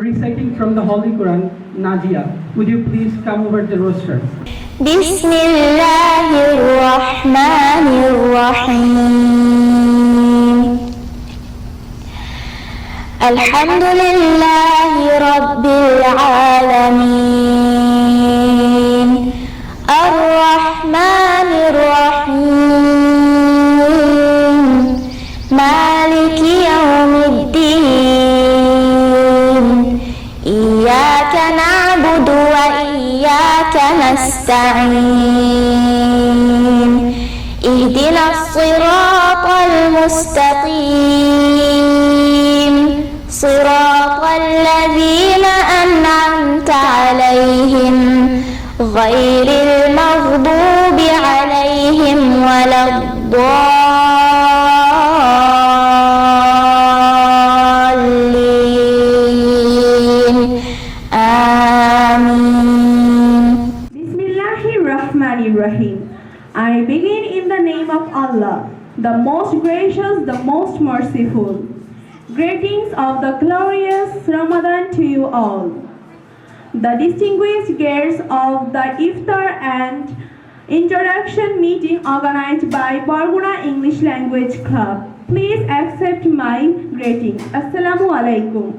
Reciting from the Holy Quran, Nadia, would you please come over the roster? Bismillahirrahmanirrahim. Alhamdulillahi Rabbil Alamin. Ar-Rahmanir Rahim. Maliki Yawmiddin. Iyyaka na'budu wa iyyaka nasta'in. Ihdinas siratal mustaqim. Siratal ladzina an'amta 'alaihim ghairil maghdubi 'alaihim waladdallin. Amin. Bismillahirrahmanirrahim. I begin in the name of Allah, the most gracious, the most merciful. Greetings of the glorious Ramadan to you all. The distinguished guests of the Iftar and introduction meeting organized by Barguna English Language Club, please accept my greeting. Assalamu alaikum.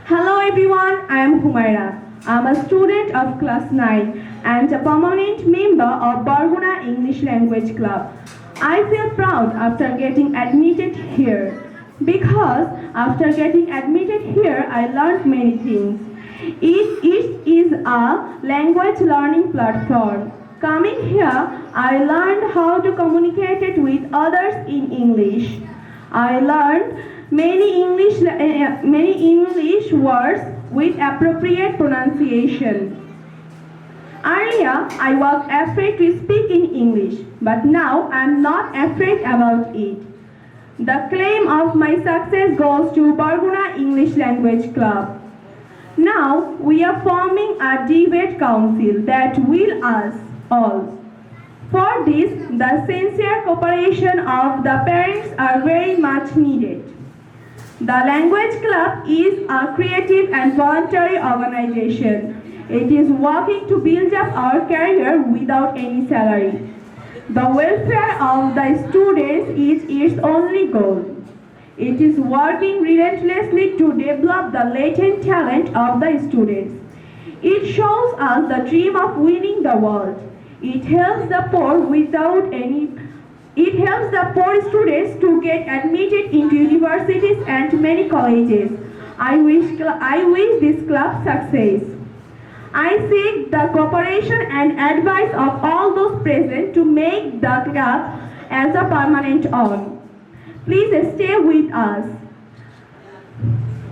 Hello everyone, I am Humaira. I am a student of class 9 and a permanent member of Barguna English Language Club. I feel proud after getting admitted here because after getting admitted here I learned many things. It is a language learning platform. Coming here, I learned how to communicate it with others in English. I learned many English words with appropriate pronunciation. Earlier, I was afraid to speak in English, but now I am not afraid about it. The claim of my success goes to Barguna English Language Club. Now, we are forming a debate council that will us all. For this, the sincere cooperation of the parents are very much needed. The Language Club is a creative and voluntary organization. It is working to build up our career without any salary. The welfare of the students is its only goal. It is working relentlessly to develop the latent talent of the students. It shows us the dream of winning the world. It helps the poor students to get admitted into universities and many colleges. I wish this club success. I seek the cooperation and advice of all those present to make the club as a permanent on. Please stay with us.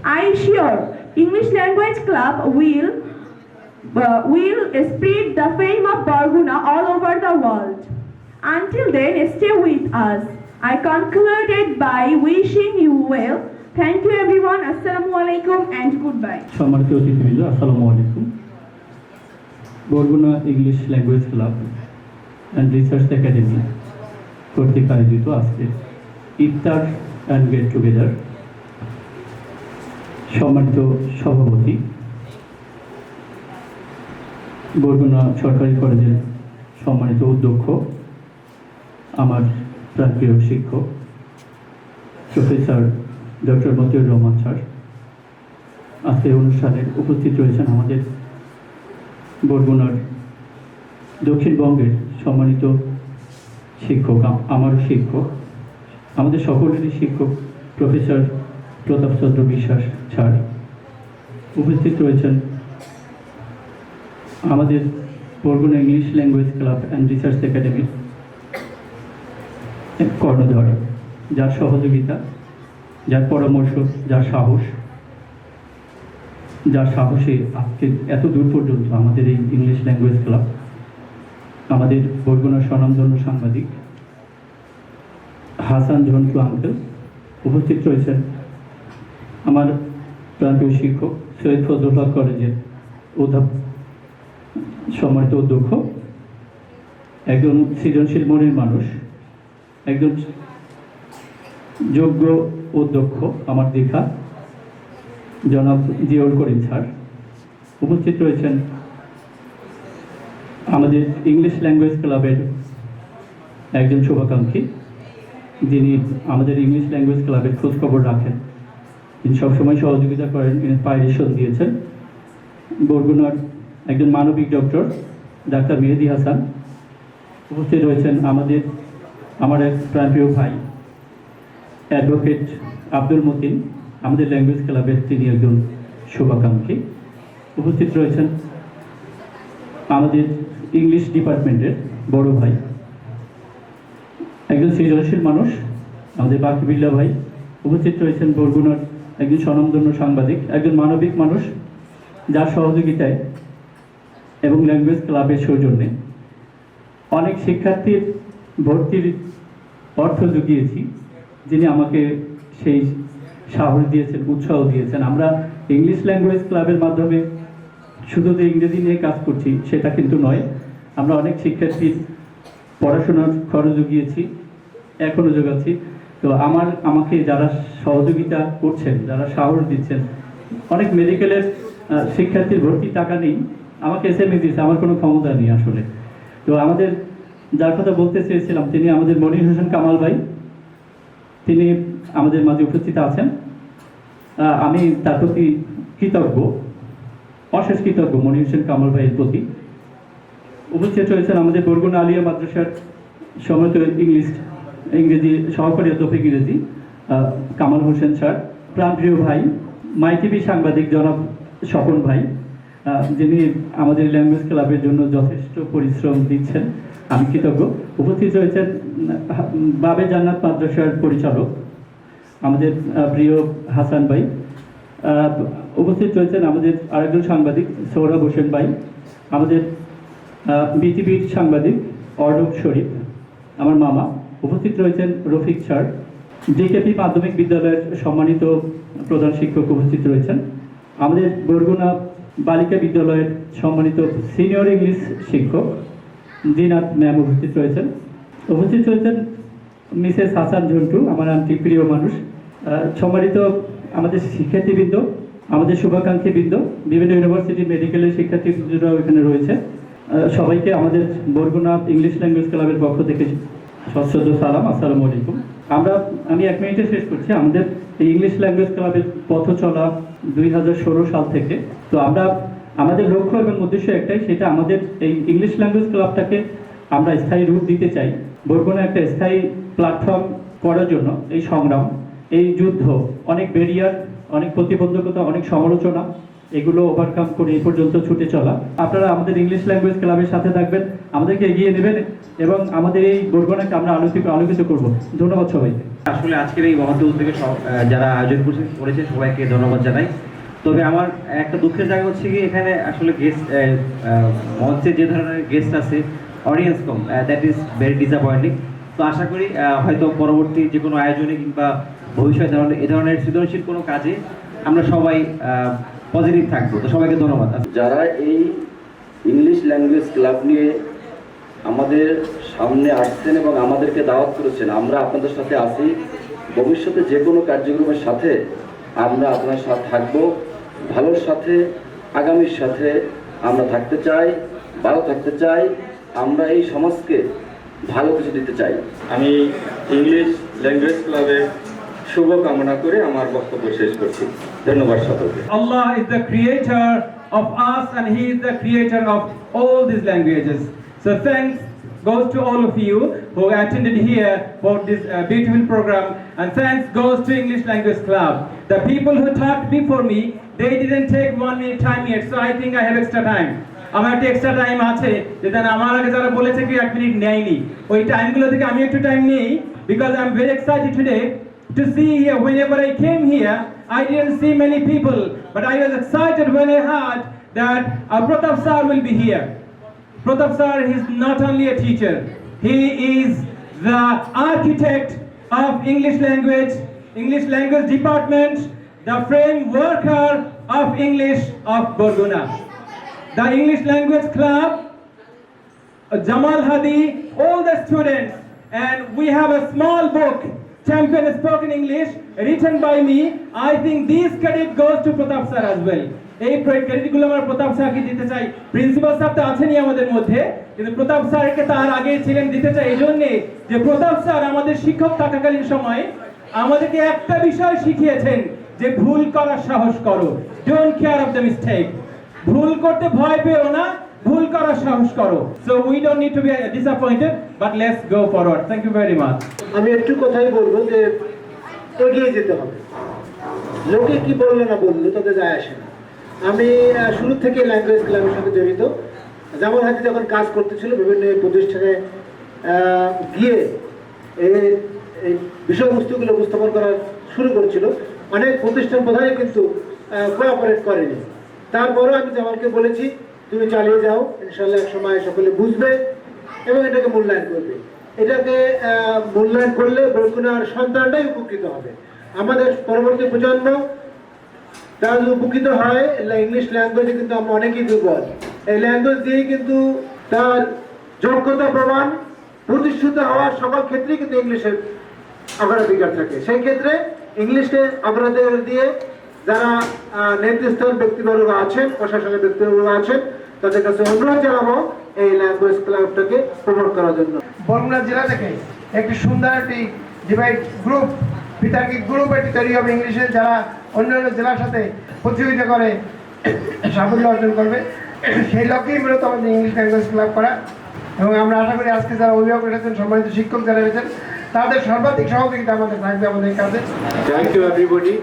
I am sure English Language Club will spread the fame of Barguna all over the world. Until then, stay with us. I concluded by wishing you well. Thank you everyone. Assalamu alaikum and goodbye. সম্মানিত অতিথিবৃন্দ, আসসালামু আলাইকুম। Barguna English language club and research academy কর্তৃক আয়োজিত আজকে ইফতার and get together সম্মানিত সভাপতি, বরগুনা সরকারি কলেজের সম্মানিত অধ্যক্ষ, আমার প্রাণপ্রিয় শিক্ষক professor doctor Motiur Rahman sir, আজকের অনুষ্ঠানে উপস্থিত রয়েছেন আমাদের বরগুনার দক্ষিণবঙ্গের সম্মানিত শিক্ষক, আমারও শিক্ষক, আমাদের সকলেরই শিক্ষক প্রফেসর প্রতাপচন্দ্র বিশ্বাস স্যার, উপস্থিত রয়েছেন আমাদের Barguna English language club and research একাডেমির কর্ণধর, যার সহযোগিতা, যার পরামর্শ, যার সাহসে আজকে এত দূর পর্যন্ত আমাদের এই ইংলিশ ল্যাঙ্গুয়েজ ক্লাব, আমাদের বরগুনার স্বনামধন্য সাংবাদিক হাসান ঝন্টু আঙ্কেল, উপস্থিত রয়েছেন আমার প্রান্তীয় শিক্ষক সৈয়দ ফজলুল্লাহ কলেজের সম্মানিত অধ্যক্ষ, একজন সৃজনশীল মনের মানুষ, একজন যোগ্য অধ্যক্ষ আমার দেখা জনাব জিয়াউল করিম স্যার, উপস্থিত রয়েছেন আমাদের ইংলিশ ল্যাঙ্গুয়েজ ক্লাবের একজন শুভাকাঙ্ক্ষী, যিনি আমাদের ইংলিশ ল্যাঙ্গুয়েজ ক্লাবের খোঁজখবর রাখেন, তিনি সবসময় সহযোগিতা করেন, ইন্সপাইরেশন দিয়েছেন, বরগুনার একজন মানবিক ডক্টর ডাক্তার মেহেদি হাসান, উপস্থিত রয়েছেন আমার এক প্রাণপ্রিয় ভাই অ্যাডভোকেট আব্দুল মতিন, আমাদের ল্যাঙ্গুয়েজ ক্লাবের তিনি একজন শুভাকাঙ্ক্ষী, উপস্থিত রয়েছেন আমাদের ইংলিশ ডিপার্টমেন্টের বড় ভাই, একজন সৃজনশীল মানুষ আমাদের বাকিবিল্লা ভাই, উপস্থিত রয়েছেন বরগুনার একজন স্বনামধন্য সাংবাদিক, একজন মানবিক মানুষ, যার সহযোগিতায় এবং ল্যাঙ্গুয়েজ ক্লাবের সৌজন্যে অনেক শিক্ষার্থীর ভর্তির অর্থ জুগিয়েছি, যিনি আমাকে সেই সাহস দিয়েছেন, উৎসাহ দিয়েছেন। আমরা ইংলিশ ল্যাঙ্গুয়েজ ক্লাবের মাধ্যমে শুধু যে ইংরেজি নিয়ে কাজ করছি সেটা কিন্তু নয়, আমরা অনেক শিক্ষার্থীর পড়াশোনার খরচ জুগিয়েছি, এখনও যোগাচ্ছি। তো আমাকে যারা সহযোগিতা করছেন, যারা সাহস দিচ্ছেন, অনেক মেডিকেলের শিক্ষার্থীর ভর্তি টাকা নেই, আমাকে এসএমএস দিচ্ছে, আমার কোনো ক্ষমতা নেই আসলে। তো আমাদের যার কথা বলতে চেয়েছিলাম তিনি আমাদের মনির হোসেন কামাল ভাই, তিনি আমাদের মাঝে উপস্থিত আছেন। আমি তার প্রতি কৃতজ্ঞ, অশেষ কৃতজ্ঞ মনির হোসেন কামাল ভাইয়ের প্রতি। উপস্থিত রয়েছেন আমাদের বরগুনা আলিয়া মাদ্রাসার সম্মানিত ইংরেজি সহকারী অধ্যাপক ইংরেজি কামাল হোসেন স্যার, প্রাণপ্রিয় ভাই মাই টিভি সাংবাদিক জনাব স্বপন ভাই, যিনি আমাদের ল্যাঙ্গুয়েজ ক্লাবের জন্য যথেষ্ট পরিশ্রম দিচ্ছেন, আমি কৃতজ্ঞ। উপস্থিত রয়েছেন বাবে জান্নাত মাদ্রাসার পরিচালক আমাদের প্রিয় হাসান ভাই, উপস্থিত রয়েছেন আমাদের আরেকজন সাংবাদিক সৌরভ হোসেন ভাই, আমাদের বিটিভির সাংবাদিক অর্ণব শরীফ আমার মামা, উপস্থিত রয়েছেন রফিক স্যার, ডিকেপি মাধ্যমিক বিদ্যালয়ের সম্মানিত প্রধান শিক্ষক উপস্থিত রয়েছেন, আমাদের বরগুনা বালিকা বিদ্যালয়ের সম্মানিত সিনিয়র ইংলিশ শিক্ষক জিনাত ম্যাম উপস্থিত রয়েছেন, উপস্থিত রয়েছেন মিসেস হাসান ঝন্টু, আমার আন্টি, প্রিয় মানুষ, সম্মানিত আমাদের শিক্ষার্থীবৃন্দ, আমাদের শুভাকাঙ্ক্ষীবৃন্দ, বিভিন্ন ইউনিভার্সিটি মেডিকেলের শিক্ষার্থীবৃন্দরাও এখানে রয়েছে, সবাইকে আমাদের বরগুনা ইংলিশ ল্যাঙ্গুয়েজ ক্লাবের পক্ষ থেকে সশ্রদ্ধ সালাম, আসসালামু আলাইকুম। আমি 1 মিনিটে শেষ করছি। আমাদের এই ইংলিশ ল্যাঙ্গুয়েজ ক্লাবের পথ চলা 2016 সাল থেকে। তো আমাদের লক্ষ্য এবং উদ্দেশ্য একটাই, সেটা আমাদের এই ইংলিশ ল্যাঙ্গুয়েজ ক্লাবটাকে আমরা স্থায়ী রূপ দিতে চাই। বরগুনা একটা স্থায়ী প্ল্যাটফর্ম করার জন্য এই সংগ্রাম, এই যুদ্ধ, অনেক ব্যারিয়ার, অনেক প্রতিবন্ধকতা, অনেক সমালোচনা, এগুলো ওভারকাম করে এই পর্যন্ত ছুটে চলা। আপনারা আমাদের ইংলিশ ল্যাঙ্গুয়েজ ক্লাবের সাথে থাকবেন, আমাদেরকে এগিয়ে নেবেন এবং আমাদের এই বরগুনাকে আমরা আলোকিত করব। ধন্যবাদ সবাইকে। আসলে আজকের এই মহৎ উদ্যোগে যারা আয়োজন করেছে সবাইকে ধন্যবাদ জানাই। তবে আমার একটা দুঃখের জায়গা হচ্ছে কি, এখানে আসলে গেস্ট মঞ্চে যে ধরনের গেস্ট আছে, audience com, that is very disappointing. তো আশা করি হয়তো পরবর্তী যে কোনো আয়োজনে কিংবা ভবিষ্যতে এ ধরনের সৃজনশীল কোনো কাজে আমরা সবাই পজিটিভ থাকবো। তো সবাইকে ধন্যবাদ। যারা এই ইংলিশ ল্যাঙ্গুয়েজ ক্লাব নিয়ে আমাদের সামনে আসছেন এবং আমাদেরকে দাওয়াত করেছেন, আমরা আপনাদের সাথে আছি। ভবিষ্যতে যে কোনো কার্যক্রমের সাথে আমরা আপনার সাথে থাকবো, ভালোর সাথে, আগামীর সাথে আমরা থাকতে চাই, ভালো থাকতে চাই, আমরা এই সমাজকে ভালো কিছু দিতে চাই। আমি ইংলিশ ল্যাঙ্গুয়েজ ক্লাবের শুভ কামনা করে আমার বক্তব্য শেষ করছি। ধন্যবাদ সকলকে। Allah is the creator of us and He is the creator of all these languages. So thanks goes to all of you. who attended here for this beautiful program. And thanks goes to English Language Club. The people who talked before me, they didn't take 1 minute time yet, so I think I have extra time. আমার একটা extra time আছে যেটা আমার আগে যারা বলেছে কি 1 minute নেয়নি, ওই টাইমগুলো থেকে আমি একটু টাইম নেই, because I'm very excited today to see here. Whenever I came here, I didn't see many people, but I was excited when I heard that Pratap sir will be here. Pratap sir is not only a teacher, he is the architect of English language department, the frame worker of English of Borguna. The English Language Club, Jamal Hadi, all the students, and we have a small book, Champion Spoken English, written by me. I think this credit goes to Pratap sir as well. এই ক্রেডিটগুলো আমরা প্রতাপ স্যারকে দিতে চাই। Principal sir তো আছেনই আমাদের মধ্যে, কিন্তু প্রতাপ স্যারকে তার আগে ছিলেন দিতে চাই এই জন্যে যে প্রতাপ স্যার আমাদের শিক্ষক থাকাকালীন সময় আমাদেরকে একটা বিষয় শিখিয়েছেন যে ভুল করার সাহস করো, don't care of the mistake. ভুল করতে ভয় পেও না, ভুল করার সাহস করো। So we don't need to be disappointed, but let's go forward. Thank you very much. আমি একটু কথাই বলবো যে এগিয়ে যেতে হবে, লোকে কি বললো না বললো তাতে যায় আসে না। আমি শুরু থেকে ল্যাঙ্গুয়েজ ক্লাবের সাথে জড়িত। জামাল হাদি যখন কাজ করতেছিল বিভিন্ন প্রতিষ্ঠানে গিয়ে এই বিষয়বস্তুগুলো উপস্থাপন করা শুরু করেছিল, অনেক প্রতিষ্ঠান প্রধানই কিন্তু কোঅপারেট করেনি। তারপরেও আমি জামালকে বলেছি তুমি চালিয়ে যাও, ইনশাল্লাহ এক সময় সকলে বুঝবে এবং এটাকে মূল্যায়ন করবে। এটাকে মূল্যায়ন করলে বরগুনার সন্তানটাই উপকৃত হবে, আমাদের পরবর্তী প্রজন্ম তারা যদি উপকৃত হয়। ইংলিশ ল্যাঙ্গুয়েজে কিন্তু আমরা অনেকেই দুর্বল, এই ল্যাঙ্গুয়েজ দিয়েই কিন্তু তার যোগ্যতা প্রমাণ প্রতিষ্ঠিত হওয়ার সকল ক্ষেত্রেই কিন্তু ইংলিশের অগ্রাধিকার থাকে। সেই ক্ষেত্রে ইংলিশকে অগ্রাধিকার দিয়ে যারা নেতৃস্থানীয় ব্যক্তিবর্গ আছেন, প্রশাসনের ব্যক্তিবর্গ আছেন, তাদের কাছে অনুরোধ জানাবো এই ল্যাঙ্গুয়েজ ক্লাবটাকে প্রমোট করার জন্য। বরগুনা জেলা থেকে একটি সুন্দর একটি ডিভাইড গ্রুপ, বিতার্কিক গ্রুপ এটি তৈরি হবে ইংলিশে, যারা অন্যান্য জেলার সাথে প্রতিযোগিতা করে সাফল্য অর্জন করবে। সেই লক্ষ্যেই মূলত আমাদের ইংলিশ ল্যাঙ্গুয়েজ ক্লাব করা, এবং আমরা আশা করি আজকে যারা অভিভাবক এসেছেন, সম্মানিত শিক্ষক যারা এসেছেন, তাদের সর্বাধিক সহযোগিতা আমাদের থাকবে আমাদের কাছে। Thank you everybody,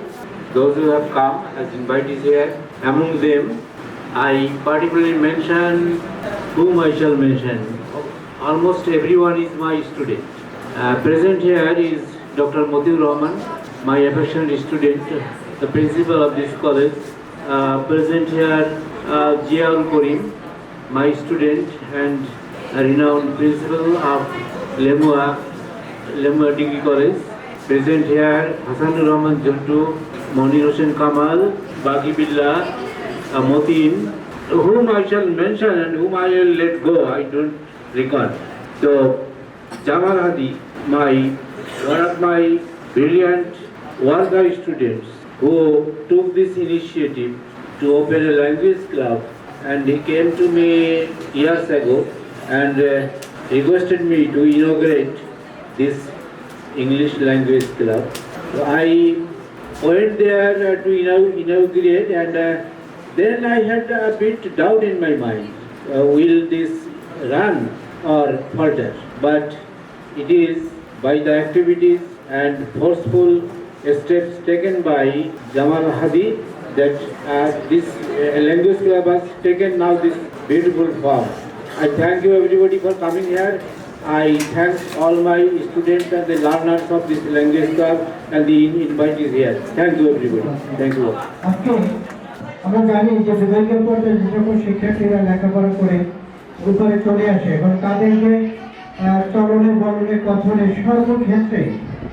those who have come as invitees here. Among them, I particularly mention whom I shall mention. Almost everyone is my student. Present here is Dr. Matiur Rahman, my affectionate student, the principal of this college. Present here Jiaul Karim, my student and a renowned principal of Lemua Degree College. Present here Hasanur Rahman Juntu, Monir Hossain Kamal, Bagi Billah, Motin, whom I shall mention and whom I will let go, I don't recall. So Jamal Hadi, one of my brilliant Warga students who took this initiative to open a language club, and he came to me years ago and requested me to inaugurate this English language club. So I went there to inaugurate, and then I had a bit doubt in my mind, will this run or falter? But it is by the activities and forceful steps taken by Jamal Hadi that this language club has taken now this beautiful form. I thank you everybody for coming here. I thank all my students and the learners of this language club and the invitees here. Thank you everybody. Thank you. আজকে আমরা জানি যে বিভাগীয় পর্যায়ে যে সকল শিক্ষার্থীরা লেখাপড়া করে উপরে চলে আসে, এবং তাদের যে চলনে বলনে কথনে সর্বক্ষেত্রে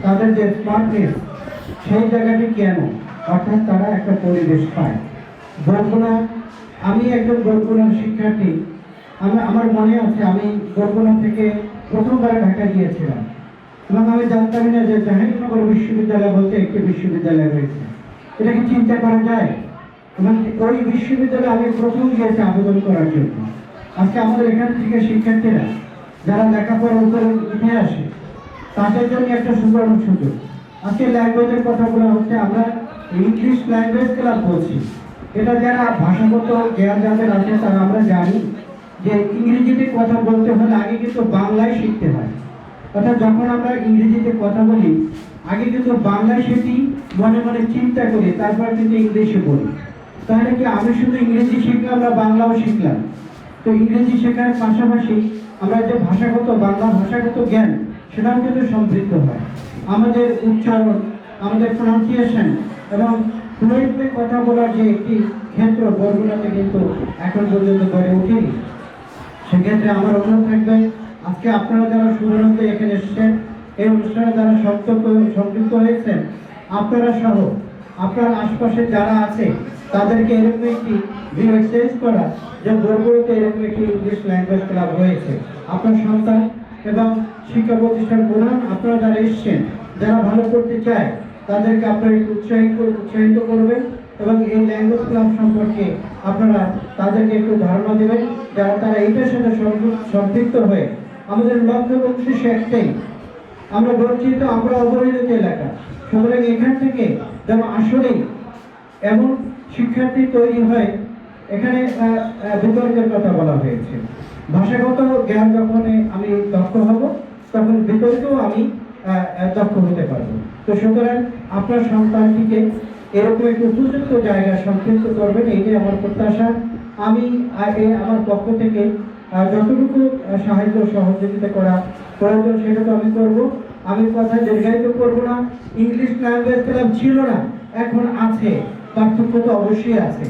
তাদের যে স্মার্টনেস, সেই জায়গাটি কেন, অর্থাৎ তারা একটা পরিবেশ পায়। বরগুনা, আমি একজন বরগুনার শিক্ষার্থী। আমার মনে আছে আমি বরগুনা থেকে প্রথমবার ঢাকা গিয়েছিলাম, এবং আমি জানতাম না যে জাহাঙ্গীরনগর বিশ্ববিদ্যালয় বলতে একটি বিশ্ববিদ্যালয় রয়েছে। এটা কি চিন্তা করা যায়? এবং ওই বিশ্ববিদ্যালয়ে আমি প্রথম গিয়েছি আবেদন করার জন্য। আজকে আমাদের এখান থেকে শিক্ষার্থীরা যারা লেখাপড়া উপরে উঠে আসে, তাদের জন্য একটা সুবর্ণ সুযোগ। আজকে ল্যাঙ্গুয়েজের কথা বলা হচ্ছে, আমরা ইংলিশ ল্যাঙ্গুয়েজ ক্লাব বলছি। এটা যারা ভাষাগত জ্ঞান যাদের আছে তারা আমরা জানি যে ইংরেজিতে কথা বলতে হলে আগে কিন্তু বাংলায় শিখতে হয়, অর্থাৎ যখন আমরা ইংরেজিতে কথা বলি আগে কিন্তু বাংলায় সেটি মনে মনে চিন্তা করি, তারপর কিন্তু ইংলিশে বলি। তাহলে কি আমি শুধু ইংরেজি শিখলাম না বাংলাও শিখলাম? তো ইংরেজি শেখার পাশাপাশি আমরা যে ভাষাগত বাংলা ভাষাগত জ্ঞান সেটাও কিন্তু সমৃদ্ধ হয়। আমাদের উচ্চারণ, আমাদের প্রনাউন্সিয়েশন এবং ফ্লুয়েন্টলি কথা বলার যে একটি ক্ষেত্র বরগুনাতে কিন্তু এখন পর্যন্ত গড়ে ওঠেনি। সেক্ষেত্রে আমার অনুরোধ থাকবে, আজকে আপনারা যারা শুধুমাত্র এখানে এসেছেন, এই অনুষ্ঠানে যারা সম্পৃক্ত হয়েছেন, আপনারা সহ আপনার আশপাশে যারা আছে তাদেরকে এরকম একটি ভিউ এক্সচেঞ্জ করা যে বরগুনাতে এরকম একটি ইংলিশ ল্যাঙ্গুয়েজ ক্লাব হয়েছে। আপনার সন্তান এবং শিক্ষা প্রতিষ্ঠান প্রধান আপনারা যারা এসেছেন, যারা ভালো করতে চায় তাদেরকে আপনারা একটু উৎসাহিত করবেন এবং এই ল্যাঙ্গুয়েজ ক্লাব সম্পর্কে আপনারা তাদেরকে একটু ধারণা দেবেন, যারা তারা এইটার সাথে সম্পৃক্ত হয়ে আমাদের লক্ষ্য এবং উদ্দেশ্য একটাই, আমরা বঞ্চিত, আমরা অবহেলিত এলাকা। সুতরাং এখান থেকে যেন আসলেই এমন শিক্ষার্থী তৈরি হয়, এখানে বিতর্কের কথা বলা হয়েছে। ভাষাগত জ্ঞান যখন আমি দক্ষ হব তখন বিতর্কেও আমি দক্ষ হতে পারবো। তো সুতরাং আপনার সন্তানটিকে এরকম একটি উপযুক্ত জায়গায় সম্পৃক্ত করবেন, এইটাই আমার প্রত্যাশা। আমি আমার পক্ষ থেকে যতটুকু সাহায্য সহযোগিতা করা প্রয়োজন সেটা তো আমি করবো। আমি কথা দীর্ঘায়িত করবো না। ইংলিশ ল্যাঙ্গুয়েজ ক্লাব ছিল না, এখন আছে, পার্থক্য তো অবশ্যই আছে।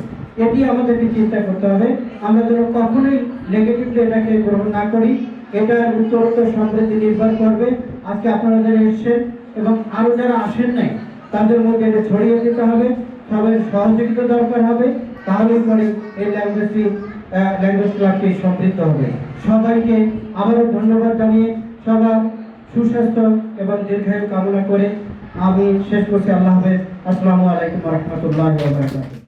এটি আমাদেরকে চিন্তা করতে হবে। আমরা যেন কখনোই নেগেটিভলি এটাকে গ্রহণ না করি। এটার উত্তরোত্তর সমৃদ্ধি নির্ভর করবে আজকে আপনারা যারা এসেছেন এবং আরো যারা আসেন নাই তাদের মধ্যে এটা ছড়িয়ে দিতে হবে। সবাই সহযোগিতা দরকার হবে, তাহলেই পরে এই ল্যাঙ্গুয়েজ ক্লাবটি সমৃদ্ধ হবে। সবাইকে আবারও ধন্যবাদ জানিয়ে সবার সুস্বাস্থ্য এবং দীর্ঘায়ু কামনা করে আমি শেষ করছি। আল্লাহ হাফেজ। আসসালামু আলাইকুম ওয়া রাহমাতুল্লাহি ওয়া বারাকাতুহু।